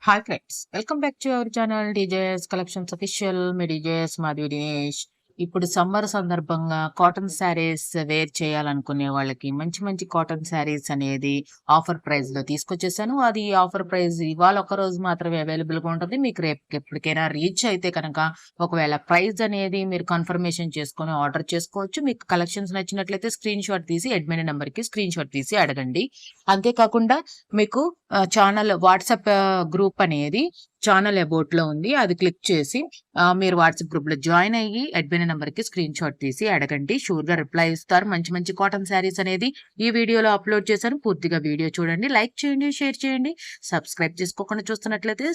Hi friends, welcome back to our channel DJS collections official. మీ DJS Madhavi Dinesh. ఇప్పుడు summer సందర్భంగా cotton saris wear చేయాలనుకునే వాళ్ళకి మంచి మంచి కాటన్ శారీస్ అనేది ఆఫర్ ప్రైస్ లో తీసుకొచ్చేసాను. అది ఆఫర్ ప్రైస్ ఇవాళ ఒక రోజు మాత్రమే అవైలబుల్ గా ఉంటుంది. మీకు రేపు ఎప్పటికైనా రీచ్ అయితే కనుక ఒకవేళ ప్రైస్ అనేది మీరు కన్ఫర్మేషన్ చేసుకొని ఆర్డర్ చేసుకోవచ్చు. మీకు కలెక్షన్స్ నచ్చినట్లయితే స్క్రీన్ షాట్ తీసి అడ్మిన్ నెంబర్ కి స్క్రీన్ షాట్ తీసి అడగండి. అంతేకాకుండా మీకు ఛానల్ వాట్సాప్ గ్రూప్ అనేది ఛానల్ అబౌట్ లో ఉంది. అది క్లిక్ చేసి మీరు వాట్సాప్ గ్రూప్ లో జాయిన్ అయ్యి అడ్మిన్ నెంబర్ కి స్క్రీన్ షాట్ తీసి అడగండి. షూర్ గా రిప్లై ఇస్తారు. మంచి మంచి కాటన్ శారీస్ అనేది ఈ వీడియోలో అప్లోడ్ చేశాను. పూర్తిగా వీడియో చూడండి, లైక్ చేయండి, షేర్ చేయండి. సబ్స్క్రైబ్ చేసుకోకుండా చూస్తున్నట్లయితే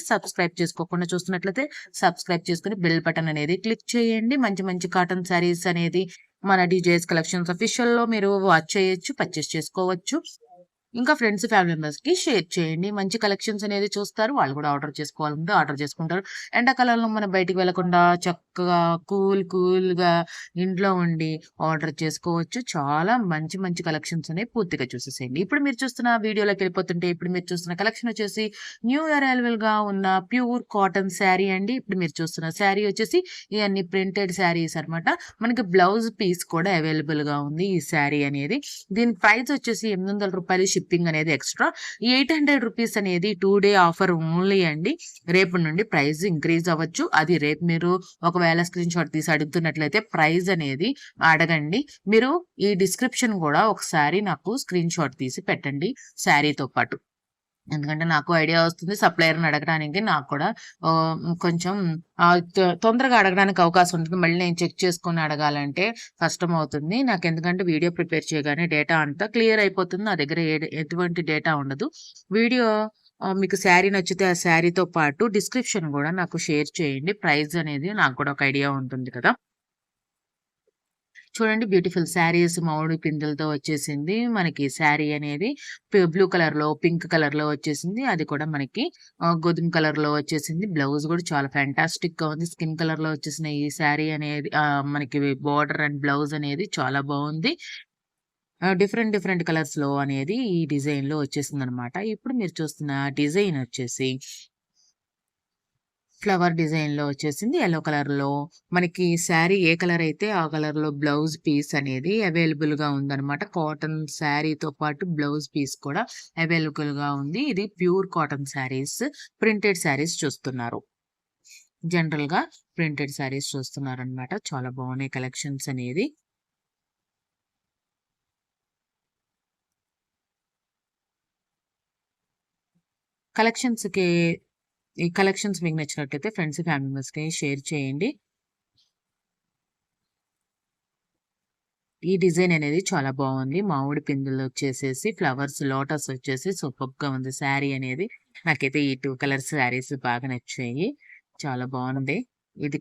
సబ్స్క్రైబ్ చేసుకుని బెల్ బటన్ అనేది క్లిక్ చేయండి. మంచి మంచి కాటన్ శారీస్ అనేది మన డీజేఎస్ కలెక్షన్స్ అఫీషియల్ లో మీరు వాచ్ చేయొచ్చు, పర్చేస్ చేసుకోవచ్చు. ఇంకా ఫ్రెండ్స్, ఫ్యామిలీ మెంబర్స్ కి షేర్ చేయండి. మంచి కలెక్షన్స్ అనేది చూస్తారు, వాళ్ళు కూడా ఆర్డర్ చేసుకోవాలంటే ఆర్డర్ చేసుకుంటారు. ఎండాకాలంలో మనం బయటికి వెళ్లకుండా చక్కగా కూల్ గా ఇంట్లో ఉండి ఆర్డర్ చేసుకోవచ్చు. చాలా మంచి మంచి కలెక్షన్స్ అనేవి పూర్తిగా చూసేసేయండి. ఇప్పుడు మీరు చూస్తున్న వీడియోలోకి వెళ్ళిపోతుంటే, ఇప్పుడు మీరు చూస్తున్న కలెక్షన్ వచ్చేసి న్యూ ఇయర్ అవైలబుల్ గా ఉన్న ప్యూర్ కాటన్ శారీ అండి. ఇప్పుడు మీరు చూస్తున్న శారీ వచ్చేసి ఇవన్నీ ప్రింటెడ్ శారీస్ అనమాట. మనకి బ్లౌజ్ పీస్ కూడా అవైలబుల్ గా ఉంది ఈ శారీ అనేది. దీని ప్రైస్ వచ్చేసి రూపాయలు, షిప్పింగ్ అనేది ఎక్స్ట్రా. 800 రూపీస్ అనేది 2 డే ఆఫర్ ఓన్లీ అండి. రేపు నుండి ప్రైస్ ఇంక్రీజ్ అవ్వచ్చు. అది రేపు మీరు ఒకవేళ స్క్రీన్ షాట్ తీసి అడుగుతున్నట్లయితే ప్రైస్ అనేది అడగండి. మీరు ఈ డిస్క్రిప్షన్ కూడా ఒకసారి నాకు స్క్రీన్ షాట్ తీసి పెట్టండి శారీతో పాటు. ఎందుకంటే నాకు ఐడియా వస్తుంది, సప్లయర్ని అడగడానికి నాకు కూడా కొంచెం తొందరగా అడగడానికి అవకాశం ఉంటుంది. మళ్ళీ నేను చెక్ చేసుకుని అడగాలంటే కష్టం అవుతుంది నాకు. ఎందుకంటే వీడియో ప్రిపేర్ చేయగానే డేటా అంతా క్లియర్ అయిపోతుంది. నా దగ్గర ఎటువంటి డేటా ఉండదు. వీడియో మీకు శారీ నచ్చితే ఆ శారీతో పాటు డిస్క్రిప్షన్ కూడా నాకు షేర్ చేయండి. ప్రైస్ అనేది నాకు కూడా ఒక ఐడియా ఉంటుంది కదా. చూడండి, బ్యూటిఫుల్ శారీస్ మామిడి పిందెలతో వచ్చేసింది మనకి. శారీ అనేది బ్లూ కలర్ లో, పింక్ కలర్ లో వచ్చేసింది. అది కూడా మనకి గోధుమ కలర్ లో వచ్చేసింది. బ్లౌజ్ కూడా చాలా ఫ్యాంటాస్టిక్ గా ఉంది. స్కిన్ కలర్ లో వచ్చేసిన ఈ శారీ అనేది మనకి బార్డర్ అండ్ బ్లౌజ్ అనేది చాలా బాగుంది. డిఫరెంట్ డిఫరెంట్ కలర్స్ లో అనేది ఈ డిజైన్ లో వచ్చేసింది అనమాట. ఇప్పుడు మీరు చూస్తున్న డిజైన్ వచ్చేసి ఫ్లవర్ డిజైన్ లో వచ్చేసింది. ఎల్లో కలర్ లో మనకి శారీ ఏ కలర్ అయితే ఆ కలర్ లో బ్లౌజ్ పీస్ అనేది అవైలబుల్ గా ఉందన్నమాట. కాటన్ శారీతో పాటు బ్లౌజ్ పీస్ కూడా అవైలబుల్ గా ఉంది. ఇది pure cotton saris, printed saris చూస్తున్నారు. జనరల్ గా ప్రింటెడ్ శారీస్ చూస్తున్నారు అనమాట. చాలా బాగున్నాయి కలెక్షన్స్ అనేది. కలెక్షన్స్ కి ఈ కలెక్షన్స్ మీకు నచ్చినట్లయితే ఫ్రెండ్స్, ఫ్యామిలీ మెంబర్స్ కి షేర్ చేయండి. ఈ డిజైన్ అనేది చాలా బాగుంది. మామిడి పిందులు వచ్చేసేసి ఫ్లవర్స్, లోటస్ వచ్చేసి సూపర్ గా ఉంది శారీ అనేది. నాకైతే ఈ 2 కలర్స్ శారీస్ బాగా నచ్చాయి. చాలా బాగుంది. ఇది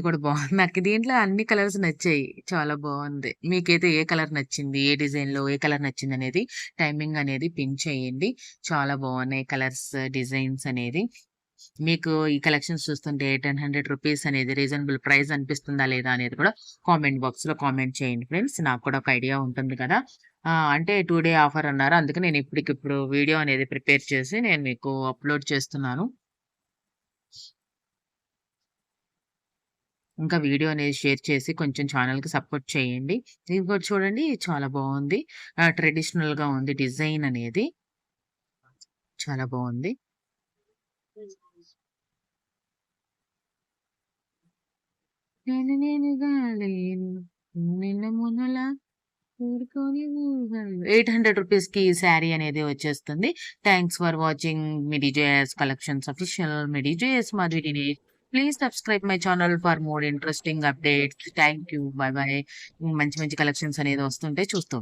కూడా బాగుంది. నాకు దీంట్లో అన్ని కలర్స్ నచ్చాయి. చాలా బాగుంది. మీకైతే ఏ కలర్ నచ్చింది, ఏ డిజైన్ లో ఏ కలర్ నచ్చింది అనేది టైమింగ్ అనేది పిన్ చేయండి. చాలా బాగున్నాయి కలర్స్, డిజైన్స్ అనేది. మీకు ఈ కలెక్షన్స్ చూస్తుంటే 1000 రూపీస్ అనేది రీజనబుల్ ప్రైస్ అనిపిస్తుందా లేదా అనేది కూడా కామెంట్ బాక్స్ లో కామెంట్ చేయండి ఫ్రెండ్స్. నాకు కూడా ఒక ఐడియా ఉంటుంది కదా. అంటే 2 డే ఆఫర్ అన్నారు, అందుకే నేను ఇప్పటికిప్పుడు వీడియో అనేది ప్రిపేర్ చేసి నేను మీకు అప్లోడ్ చేస్తున్నాను. ఇంకా వీడియో అనేది షేర్ చేసి కొంచెం ఛానల్ కి సపోర్ట్ చేయండి. ఇది కూడా చూడండి, చాలా బాగుంది. ట్రెడిషనల్ గా ఉంది డిజైన్ అనేది. చాలా బాగుంది. నేను నేనుగా లేను, నిన్న మొన్నలా కోరుకొని 800 రూపీస్ కి ఈ శారీ అనేది వచ్చేస్తుంది. థ్యాంక్స్ ఫర్ వాచింగ్ మీ డీజేఎస్ కలెక్షన్స్ అఫీషియల్. మీ డీజేఎస్ మాధురిని. Please subscribe my channel for more interesting updates. Thank you, bye bye. మంచి మంచి కలెక్షన్స్ అనేది వస్తుంటే చూస్తూ